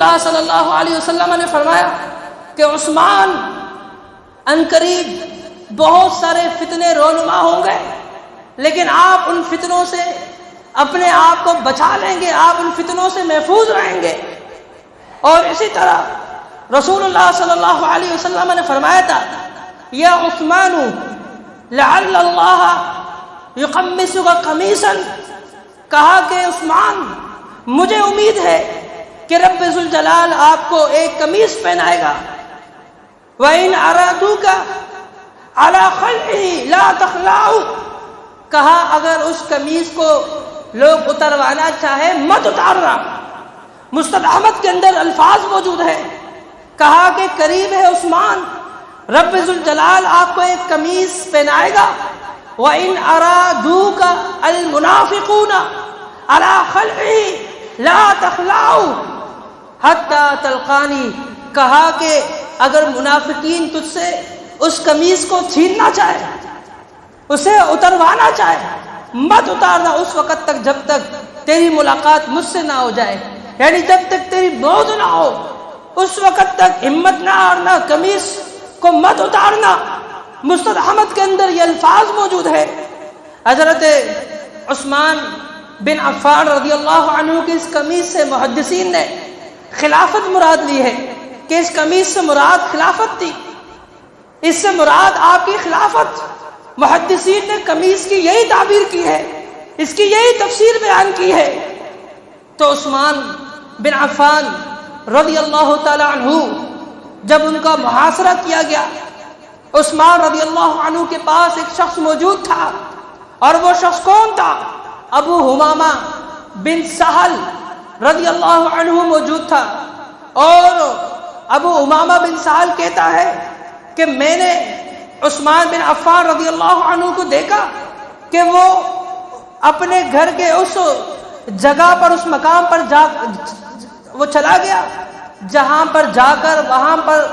اللہ صلی اللہ علیہ وسلم نے فرمایا کہ عثمان عنقریب بہت سارے فتنے رونما ہوں گے، لیکن آپ ان فتنوں سے اپنے آپ کو بچا لیں گے، آپ ان فتنوں سے محفوظ رہیں گے۔ اور اسی طرح رسول اللہ صلی اللہ علیہ وسلم نے فرمایا تھا، یا عثمان لعل اللہ یقمصک قمیصا، کہا کہ عثمان مجھے امید ہے کہ رب ذوالجلال آپ کو ایک قمیص پہنائے گا۔ وَإِنْ أَرَادُوكَ عَلَى خَلْعِهِ لَا تَخْلَعُوا، کہا اگر اس قمیص کو لوگ اتروانا چاہے مت اتارنا۔ مستدعمت کے اندر الفاظ موجود ہے، کہا کہ قریب ہے عثمان، رب ذوالجلال آپ کو ایک قمیص پہنائے گا۔ وَإِنْ أَرَادُوكَ الْمُنَافِقُونَ عَلَى خَلْعِهِ لَا تَخْلَعُوا حَتَّى تَلْقَانِي، کہا کہ اگر منافقین تجھ سے اس قمیص کو چھیننا چاہے، اسے اتروانا چاہے، مت اتارنا اس وقت تک جب تک تیری ملاقات مجھ سے نہ ہو جائے، یعنی جب تک تیری موت نہ ہو اس وقت تک ہمت نہ ہارنا، قمیص کو مت اتارنا۔ مستدعمت کے اندر یہ الفاظ موجود ہے۔ حضرت عثمان بن عفان رضی اللہ عنہ کی اس قمیص سے محدثین نے خلافت مراد لی ہے، کہ اس قمیص سے مراد خلافت تھی، اس سے مراد آپ کی خلافت۔ محدثین نے قمیص کی یہی تعبیر کی ہے، اس کی یہی تفسیر بیان کی ہے۔ تو عثمان بن عفان رضی اللہ تعالی عنہ جب ان کا محاصرہ کیا گیا، عثمان رضی اللہ عنہ کے پاس ایک شخص موجود تھا، اور وہ شخص کون تھا؟ ابو حمامہ بن سہل رضی اللہ عنہ موجود تھا۔ اور ابو حمامہ بن سہل کہتا ہے کہ میں نے عثمان بن عفان رضی اللہ عنہ کو دیکھا کہ وہ اپنے گھر کے اس جگہ پر، اس مقام پر وہ چلا گیا جہاں پر جا کر وہاں پر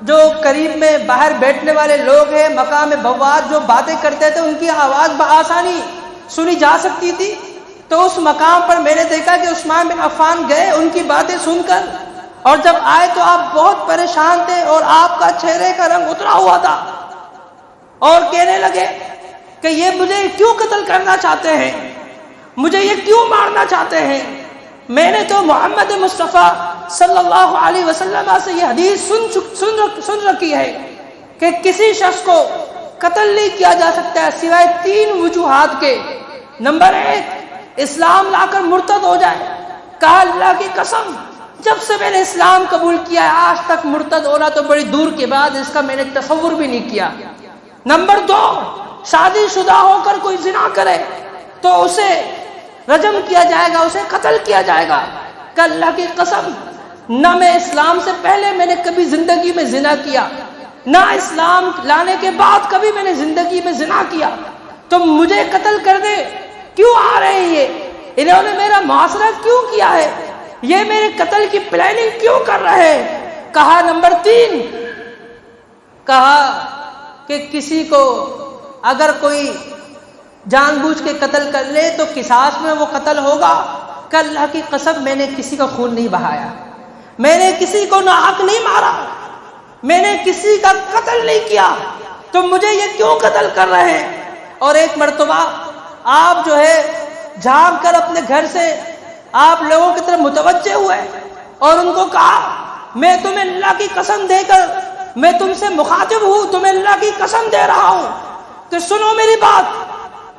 جو قریب میں باہر بیٹھنے والے لوگ ہیں، مقام بواد جو باتیں کرتے تھے، ان کی آواز بآسانی سنی جا سکتی تھی۔ تو اس مقام پر میں نے دیکھا کہ عثمان بن عفان گئے ان کی باتیں سن کر، اور جب آئے تو آپ بہت پریشان تھے اور آپ کا چہرے کا رنگ اترا ہوا تھا، اور کہنے لگے کہ یہ مجھے کیوں قتل کرنا چاہتے ہیں، مجھے یہ کیوں مارنا چاہتے ہیں؟ میں نے تو محمد مصطفیٰ صلی اللہ علیہ وسلم سے یہ حدیث سن رکھی ہے کہ کسی شخص کو قتل نہیں کیا جا سکتا ہے سوائے 3 وجوہات کے۔ نمبر 1، اسلام لا کر مرتد ہو جائے۔ کہا اللہ کی قسم جب سے میں نے اسلام قبول کیا ہے آج تک مرتد ہونا تو بڑی دور کے بعد اس کا میں نے تصور بھی نہیں کیا۔ نمبر 2، شادی شدہ ہو کر کوئی زنا کرے تو اسے رجم کیا جائے گا، اسے قتل کیا جائے گا۔ کہ اللہ کی قسم نہ میں اسلام سے پہلے میں نے کبھی زندگی میں زنا کیا، نہ اسلام لانے کے بعد کبھی میں نے زندگی میں زنا کیا، تو مجھے قتل کرنے کیوں آ رہے ہیں؟ انہوں نے میرا محاصرہ کیوں کیا ہے؟ یہ میرے قتل کی پلاننگ کیوں کر رہے ہیں؟ کہا نمبر 3، کہا کہ کسی کو اگر کوئی جان بوجھ کے قتل کر لے تو قصاص میں وہ قتل ہوگا۔ کہ اللہ کی قسم میں نے کسی کا خون نہیں بہایا، میں نے کسی کو ناحق نہیں مارا، میں نے کسی کا قتل نہیں کیا، تو مجھے یہ کیوں قتل کر رہے ہیں؟ اور ایک مرتبہ آپ جو ہے جھانک کر اپنے گھر سے آپ لوگوں کی طرف متوجہ ہوئے اور ان کو کہا میں تمہیں اللہ کی قسم دے کر میں تم سے مخاطب ہوں، تمہیں اللہ کی قسم دے رہا ہوں کہ سنو میری بات،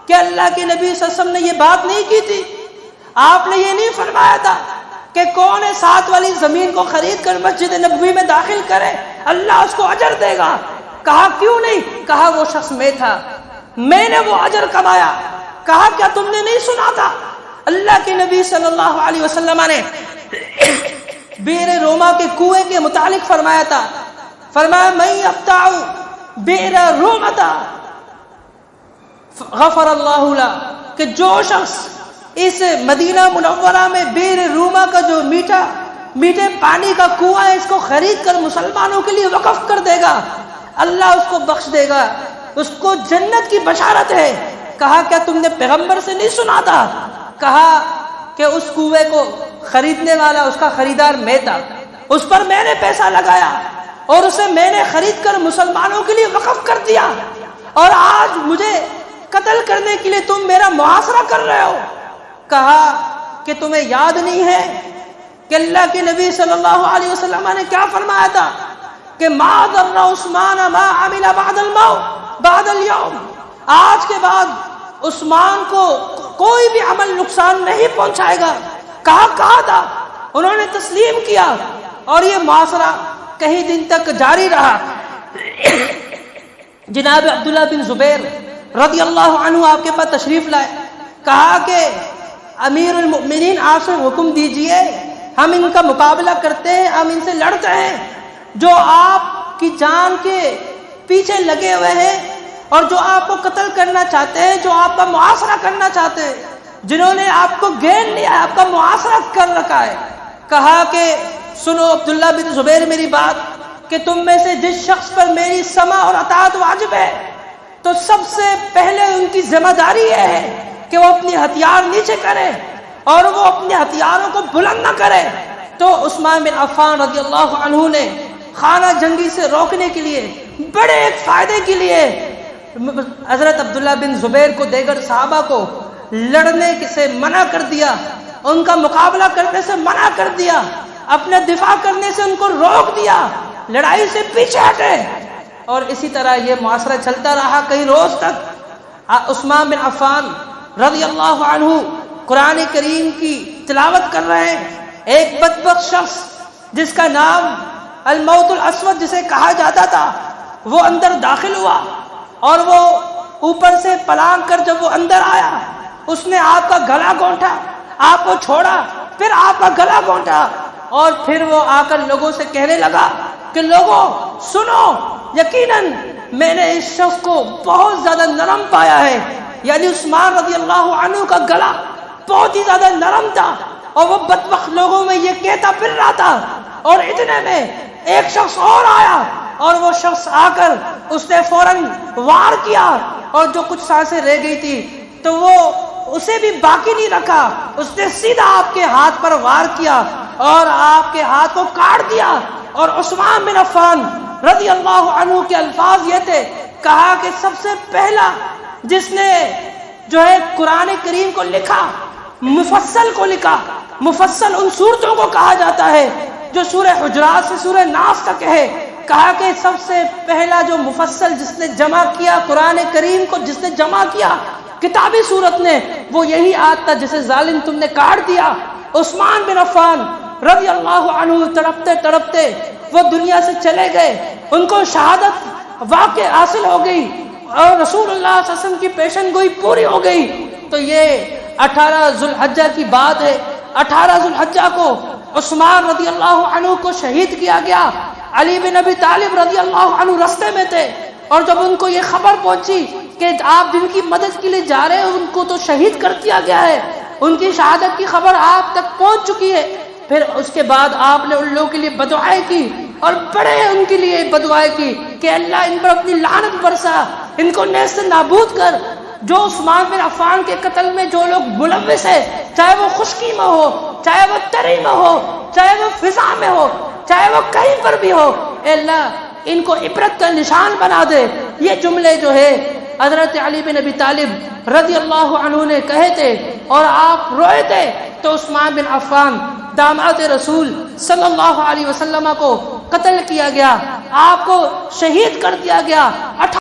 کہ اللہ کے نبی صلی اللہ علیہ وسلم نے یہ بات نہیں کی تھی، آپ نے یہ نہیں فرمایا تھا کہ کون ہے 7 والی زمین کو خرید کر مسجد نبوی میں داخل کرے اللہ اس کو اجر دے گا؟ کہا کیوں نہیں؟ کہا وہ شخص میں تھا، میں نے وہ اجر کمایا۔ کہا کیا تم نے نہیں سنا تھا اللہ کے نبی صلی اللہ علیہ وسلم نے بئر روما کے کنویں کے متعلق فرمایا تھا، فرمایا من یقطع بئر رومۃ غفر اللہ له، کہ جو شخص اس مدینہ منورہ میں بئر روما کا جو میٹھے پانی کا کنواں ہے اس کو خرید کر مسلمانوں کے لیے وقف کر دے گا، اللہ اس کو بخش دے گا، اس کو جنت کی بشارت ہے۔ کہا کیا تم نے پیغمبر سے نہیں سنا تھا؟ کہا کہ اس کنویں کو خریدنے والا اس کا خریدار میں تھا، اس پر میں نے پیسہ لگایا اور اسے میں نے خرید کر مسلمانوں کے لیے وقف کر دیا، اور آج مجھے قتل کرنے کے لیے تم میرا محاصرہ کر رہے ہو۔ کہا کہ تمہیں یاد نہیں ہے کہ اللہ کے نبی صلی اللہ علیہ وسلم نے کیا فرمایا تھا کہ ما ضر عثمان ما عمل بعد اليوم، آج کے بعد عثمان کو کوئی بھی عمل نقصان نہیں پہنچائے گا۔ کہا تھا، انہوں نے تسلیم کیا، اور یہ معاشرہ کئی دن تک جاری رہا۔ جناب عبداللہ بن زبیر رضی اللہ عنہ آپ کے پاس تشریف لائے، کہا کہ امیر المؤمنین آپ سے حکم دیجئے، ہم ان کا مقابلہ کرتے ہیں، ہم ان سے لڑتے ہیں، جو آپ کی جان کے پیچھے لگے ہوئے ہیں اور جو آپ کو قتل کرنا چاہتے ہیں، جو آپ کا محاصرہ کرنا چاہتے ہیں، جنہوں نے آپ کو گھیر لیا ہے، آپ کا محاصرہ کر رکھا ہے۔ کہا کہ سنو عبداللہ بن زبیر میری بات، کہ تم میں سے جس شخص پر میری سمع اور اطاعت واجب ہے، تو سب سے پہلے ان کی ذمہ داری یہ ہے کہ وہ اپنی ہتھیار نیچے کرے اور وہ اپنے ہتھیاروں کو بلند نہ کرے۔ تو عثمان بن عفان رضی اللہ عنہ نے خانہ جنگی سے روکنے کے لیے، بڑے ایک فائدے کے لیے، حضرت عبداللہ بن زبیر کو، دیگر صحابہ کو لڑنے سے منع کر دیا، ان کا مقابلہ کرنے سے منع کر دیا، اپنے دفاع کرنے سے ان کو روک دیا، لڑائی سے پیچھے ہٹے۔ اور اسی طرح یہ معاشرہ چلتا رہا کئی روز تک۔ عثمان بن عفان رضی اللہ عنہ قرآن کریم کی تلاوت کر رہے ہیں، ایک بدبخت شخص جس کا نام الموت الاسود جسے کہا جاتا تھا، وہ اندر داخل ہوا، اور وہ اوپر سے پلانگ کر جب وہ اندر آیا، اس نے آپ کا گلا گھونٹا، آپ کو چھوڑا، پھر آپ کا گلا گھونٹا، اور پھر وہ آ کر لوگوں سے کہنے لگا کہ لوگوں سنو، یقیناً میں نے اس شخص کو بہت زیادہ نرم پایا ہے، یعنی عثمان رضی اللہ عنہ کا گلا بہت ہی زیادہ نرم تھا، اور وہ بدبخت لوگوں میں یہ کہتا پھر رہا تھا۔ اور اتنے میں ایک شخص اور آیا، اور وہ شخص آ کر اس نے فوراً وار کیا، اور جو کچھ سانسیں رہ گئی تھی تو وہ اسے بھی باقی نہیں رکھا، اس نے سیدھا آپ کے ہاتھ پر وار کیا اور آپ کے ہاتھ کو کاٹ دیا۔ اور عثمان بن عفان رضی اللہ عنہ کے الفاظ یہ تھے، کہا کہ سب سے پہلا جس نے جو ہے قرآن کریم کو لکھا، مفصل کو لکھا، مفصل ان صورتوں کو کہا جاتا ہے جو سورہ حجرات سے سورہ ناس تک ہے، کہا کہ سب سے پہلا جو مفصل جس نے جمع کیا قرآن کریم کو، جس نے جمع کیا کتابی صورت نے، وہ یہی آیت تھا جسے ظالم تم نے کاٹ دیا۔ عثمان بن عفان رضی اللہ عنہ تڑپتے تڑپتے وہ دنیا سے چلے گئے، ان کو شہادت واقع حاصل ہو گئی، اور رسول اللہ صلی اللہ علیہ وسلم کی پیشن گوئی پوری ہو گئی۔ تو یہ 18 ذو الحجہ کی بات ہے، 18 ذو الحجہ کو عثمان رضی اللہ عنہ کو شہید کیا گیا۔ علی بن ابی طالب رضی اللہ عنہ رستے میں تھے، اور جب ان کو یہ خبر پہنچی کہ آپ جن کی مدد کے لیے جا رہے ہیں ان کو تو شہید کر دیا گیا ہے، ان کی شہادت کی خبر آپ تک پہنچ چکی ہے، پھر اس کے بعد آپ نے ان لوگوں کے لیے بدعائیں کی، اور بڑے ان کے لیے بدعائیں کی کہ اللہ ان پر اپنی لعنت برسا، ان کو نیست نابود کر۔ جو عثمان بن عفان کے قتل میں جو لوگ ملوث ہے، چاہے وہ خشکی میں ہو، چاہے وہ تری میں ہو، چاہے وہ فضا میں ہو، چاہے وہ کہیں پر بھی ہو، اے اللہ ان کو عبرت کا نشان بنا دے۔ یہ جملے جو ہے حضرت علی بن ابی طالب رضی اللہ عنہ نے کہے تھے، اور آپ روئے تھے، تو عثمان بن عفان داماد رسول صلی اللہ علیہ وسلم کو قتل کیا گیا، آپ کو شہید کر دیا گیا۔